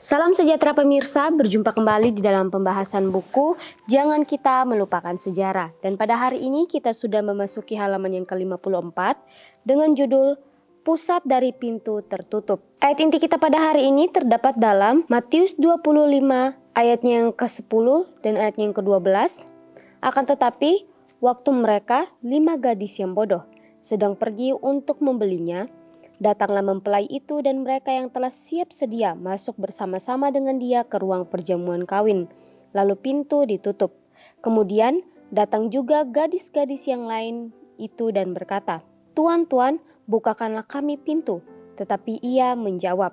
Salam sejahtera pemirsa, berjumpa kembali di dalam pembahasan buku Jangan Kita Melupakan Sejarah. Dan pada hari ini kita sudah memasuki halaman yang ke-54 dengan judul Pusat dari Pintu Tertutup. Ayat inti kita pada hari ini terdapat dalam Matius 25 ayatnya yang ke-10 dan ayatnya yang ke-12. Akan tetapi, waktu mereka 5 gadis yang bodoh sedang pergi untuk membelinya, datanglah mempelai itu dan mereka yang telah siap sedia masuk bersama-sama dengan dia ke ruang perjamuan kawin. Lalu pintu ditutup. Kemudian datang juga gadis-gadis yang lain itu dan berkata, "Tuan, Tuan, bukakanlah kami pintu." Tetapi ia menjawab,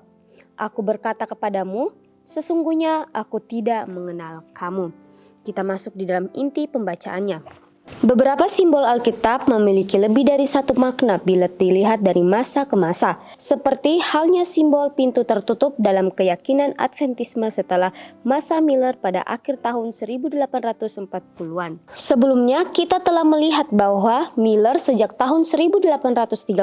"Aku berkata kepadamu, sesungguhnya aku tidak mengenal kamu." Kita masuk di dalam inti pembacaannya. Beberapa simbol Alkitab memiliki lebih dari satu makna bila dilihat dari masa ke masa, seperti halnya simbol pintu tertutup dalam keyakinan Adventisme setelah masa Miller pada akhir tahun 1840-an. Sebelumnya, kita telah melihat bahwa Miller sejak tahun 1836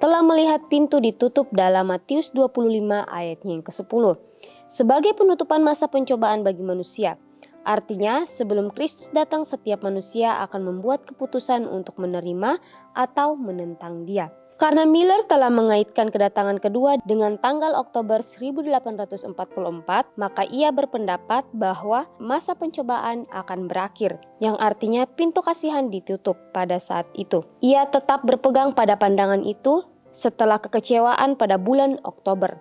telah melihat pintu ditutup dalam Matius 25 ayatnya yang ke-10 sebagai penutupan masa pencobaan bagi manusia. Artinya, sebelum Kristus datang, setiap manusia akan membuat keputusan untuk menerima atau menentang Dia. Karena Miller telah mengaitkan kedatangan kedua dengan tanggal Oktober 1844, maka ia berpendapat bahwa masa pencobaan akan berakhir, yang artinya pintu kasihan ditutup pada saat itu. Ia tetap berpegang pada pandangan itu setelah kekecewaan pada bulan Oktober.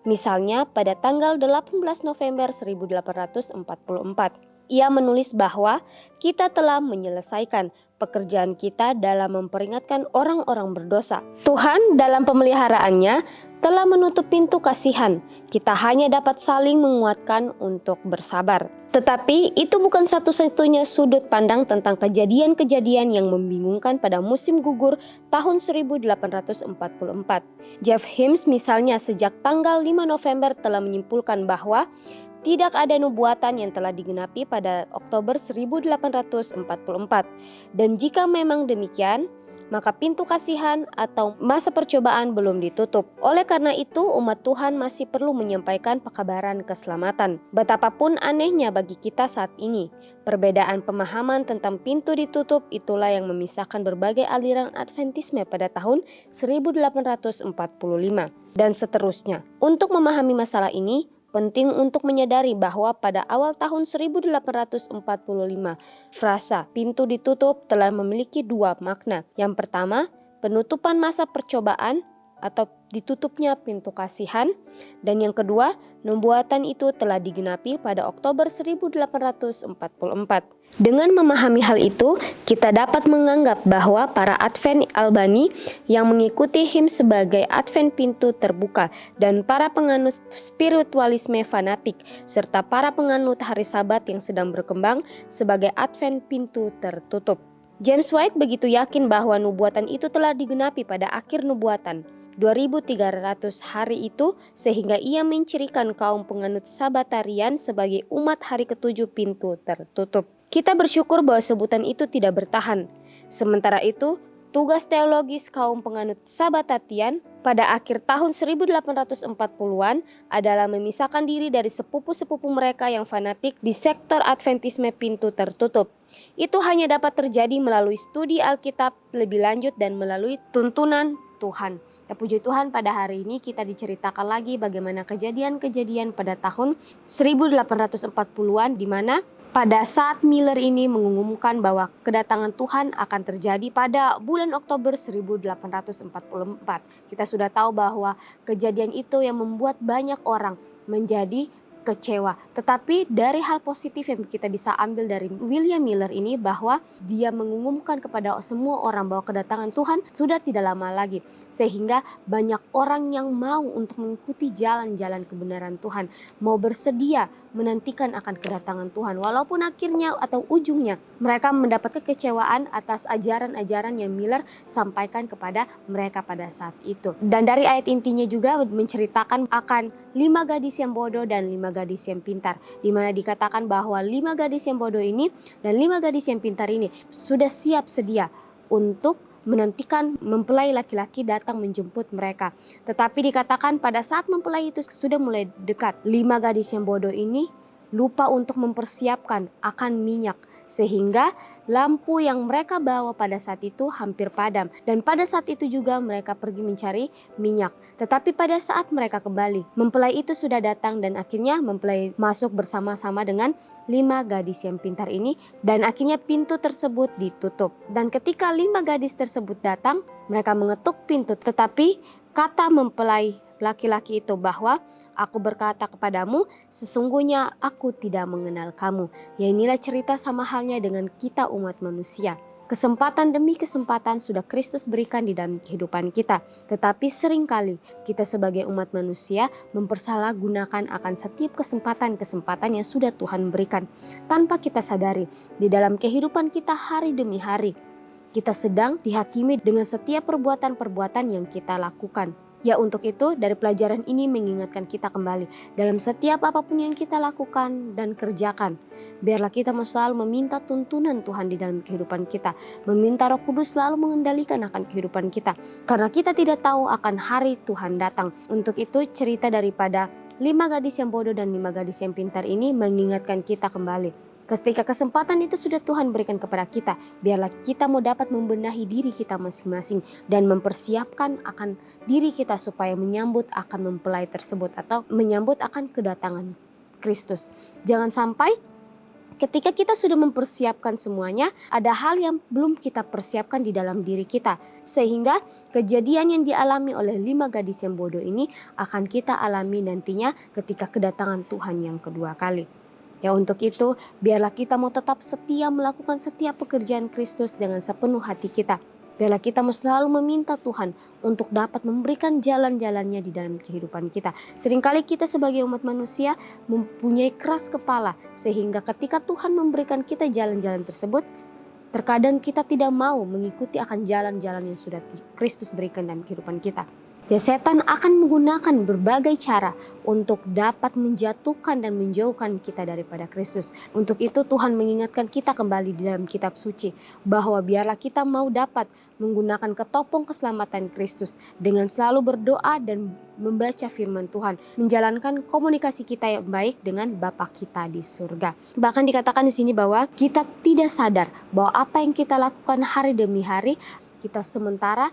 Misalnya pada tanggal 18 November 1844. Ia menulis bahwa kita telah menyelesaikan pekerjaan kita dalam memperingatkan orang-orang berdosa. Tuhan dalam pemeliharaannya telah menutup pintu kasihan. Kita hanya dapat saling menguatkan untuk bersabar. Tetapi itu bukan satu-satunya sudut pandang tentang kejadian-kejadian yang membingungkan pada musim gugur tahun 1844. Jeff Himes misalnya sejak tanggal 5 November telah menyimpulkan bahwa tidak ada nubuatan yang telah digenapi pada Oktober 1844. Dan jika memang demikian, maka pintu kasihan atau masa percobaan belum ditutup. Oleh karena itu, umat Tuhan masih perlu menyampaikan pekabaran keselamatan. Betapapun anehnya bagi kita saat ini, perbedaan pemahaman tentang pintu ditutup itulah yang memisahkan berbagai aliran Adventisme pada tahun 1845 dan seterusnya. Untuk memahami masalah ini, penting untuk menyadari bahwa pada awal tahun 1845, frasa pintu ditutup telah memiliki dua makna. Yang pertama, penutupan masa percobaan atau ditutupnya pintu kasihan. Dan yang kedua, nubuatan itu telah digenapi pada Oktober 1844. Dengan memahami hal itu, kita dapat menganggap bahwa para Advent Albani yang mengikuti Himes sebagai Advent pintu terbuka dan para penganut spiritualisme fanatik serta para penganut hari Sabat yang sedang berkembang sebagai Advent pintu tertutup. James White begitu yakin bahwa nubuatan itu telah digenapi pada akhir nubuatan 2300 hari itu sehingga ia mencirikan kaum penganut Sabatarian sebagai umat hari ketujuh pintu tertutup. Kita bersyukur bahwa sebutan itu tidak bertahan. Sementara itu, tugas teologis kaum penganut Sabatatian pada akhir tahun 1840-an adalah memisahkan diri dari sepupu-sepupu mereka yang fanatik di sektor Adventisme pintu tertutup. Itu hanya dapat terjadi melalui studi Alkitab lebih lanjut dan melalui tuntunan Tuhan. Ya, puji Tuhan, pada hari ini kita diceritakan lagi bagaimana kejadian-kejadian pada tahun 1840-an di mana pada saat Miller ini mengumumkan bahwa kedatangan Tuhan akan terjadi pada bulan Oktober 1844. Kita sudah tahu bahwa kejadian itu yang membuat banyak orang menjadi kecewa. Tetapi dari hal positif yang kita bisa ambil dari William Miller ini bahwa dia mengumumkan kepada semua orang bahwa kedatangan Tuhan sudah tidak lama lagi. Sehingga banyak orang yang mau untuk mengikuti jalan-jalan kebenaran Tuhan. Mau bersedia menantikan akan kedatangan Tuhan. Walaupun akhirnya atau ujungnya mereka mendapat kekecewaan atas ajaran-ajaran yang Miller sampaikan kepada mereka pada saat itu. Dan dari ayat intinya juga menceritakan akan 5 gadis yang bodoh dan 5 gadis yang pintar, di mana dikatakan bahwa 5 gadis yang bodoh ini dan 5 gadis yang pintar ini sudah siap sedia untuk menantikan mempelai laki-laki datang menjemput mereka. Tetapi dikatakan pada saat mempelai itu sudah mulai dekat, 5 gadis yang bodoh ini lupa untuk mempersiapkan akan minyak, sehingga lampu yang mereka bawa pada saat itu hampir padam. Dan pada saat itu juga mereka pergi mencari minyak. Tetapi pada saat mereka kembali, mempelai itu sudah datang dan akhirnya mempelai masuk bersama-sama dengan 5 gadis yang pintar ini, dan akhirnya pintu tersebut ditutup. Dan ketika 5 gadis tersebut datang, mereka mengetuk pintu, tetapi kata mempelai laki-laki itu bahwa aku berkata kepadamu, sesungguhnya aku tidak mengenal kamu. Ya, inilah cerita sama halnya dengan kita umat manusia. Kesempatan demi kesempatan sudah Kristus berikan di dalam kehidupan kita. Tetapi seringkali kita sebagai umat manusia mempersalahgunakan akan setiap kesempatan-kesempatan yang sudah Tuhan berikan. Tanpa kita sadari, di dalam kehidupan kita hari demi hari, kita sedang dihakimi dengan setiap perbuatan-perbuatan yang kita lakukan. Ya, untuk itu dari pelajaran ini mengingatkan kita kembali dalam setiap apapun yang kita lakukan dan kerjakan. Biarlah kita selalu meminta tuntunan Tuhan di dalam kehidupan kita. Meminta Roh Kudus selalu mengendalikan akan kehidupan kita. Karena kita tidak tahu akan hari Tuhan datang. Untuk itu cerita daripada 5 gadis yang bodoh dan 5 gadis yang pintar ini mengingatkan kita kembali. Ketika kesempatan itu sudah Tuhan berikan kepada kita, biarlah kita mau dapat membenahi diri kita masing-masing dan mempersiapkan akan diri kita supaya menyambut akan mempelai tersebut atau menyambut akan kedatangan Kristus. Jangan sampai ketika kita sudah mempersiapkan semuanya, ada hal yang belum kita persiapkan di dalam diri kita. Sehingga kejadian yang dialami oleh 5 gadis yang bodoh ini akan kita alami nantinya ketika kedatangan Tuhan yang kedua kali. Ya, untuk itu biarlah kita mau tetap setia melakukan setiap pekerjaan Kristus dengan sepenuh hati kita. Biarlah kita mau selalu meminta Tuhan untuk dapat memberikan jalan-jalannya di dalam kehidupan kita. Seringkali kita sebagai umat manusia mempunyai keras kepala, sehingga ketika Tuhan memberikan kita jalan-jalan tersebut, terkadang kita tidak mau mengikuti akan jalan-jalan yang sudah Kristus berikan dalam kehidupan kita. Ya, setan akan menggunakan berbagai cara untuk dapat menjatuhkan dan menjauhkan kita daripada Kristus. Untuk itu Tuhan mengingatkan kita kembali di dalam kitab suci bahwa biarlah kita mau dapat menggunakan ketopong keselamatan Kristus dengan selalu berdoa dan membaca firman Tuhan, menjalankan komunikasi kita yang baik dengan Bapa kita di surga. Bahkan dikatakan di sini bahwa kita tidak sadar bahwa apa yang kita lakukan hari demi hari, kita sementara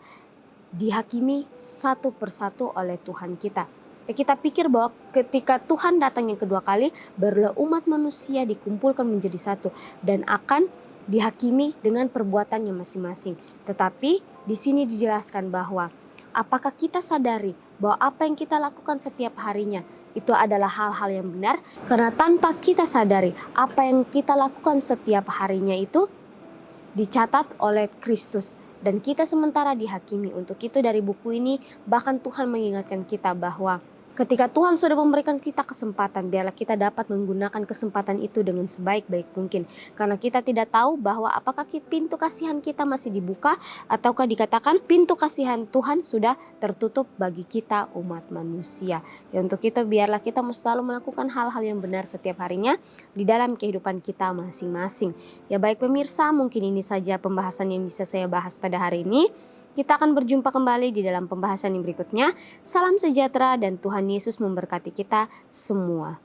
dihakimi satu persatu oleh Tuhan kita. Kita pikir bahwa ketika Tuhan datang yang kedua kali, barulah umat manusia dikumpulkan menjadi satu dan akan dihakimi dengan perbuatannya masing-masing. Tetapi di sini dijelaskan bahwa apakah kita sadari bahwa apa yang kita lakukan setiap harinya itu adalah hal-hal yang benar? Karena tanpa kita sadari apa yang kita lakukan setiap harinya itu dicatat oleh Kristus. Dan kita sementara dihakimi. Untuk itu dari buku ini bahkan Tuhan mengingatkan kita bahwa ketika Tuhan sudah memberikan kita kesempatan, biarlah kita dapat menggunakan kesempatan itu dengan sebaik-baik mungkin. Karena kita tidak tahu bahwa apakah pintu kasihan kita masih dibuka ataukah dikatakan pintu kasihan Tuhan sudah tertutup bagi kita umat manusia. Ya, untuk itu biarlah kita selalu melakukan hal-hal yang benar setiap harinya di dalam kehidupan kita masing-masing. Ya, baik pemirsa, mungkin ini saja pembahasan yang bisa saya bahas pada hari ini. Kita akan berjumpa kembali di dalam pembahasan yang berikutnya. Salam sejahtera dan Tuhan Yesus memberkati kita semua.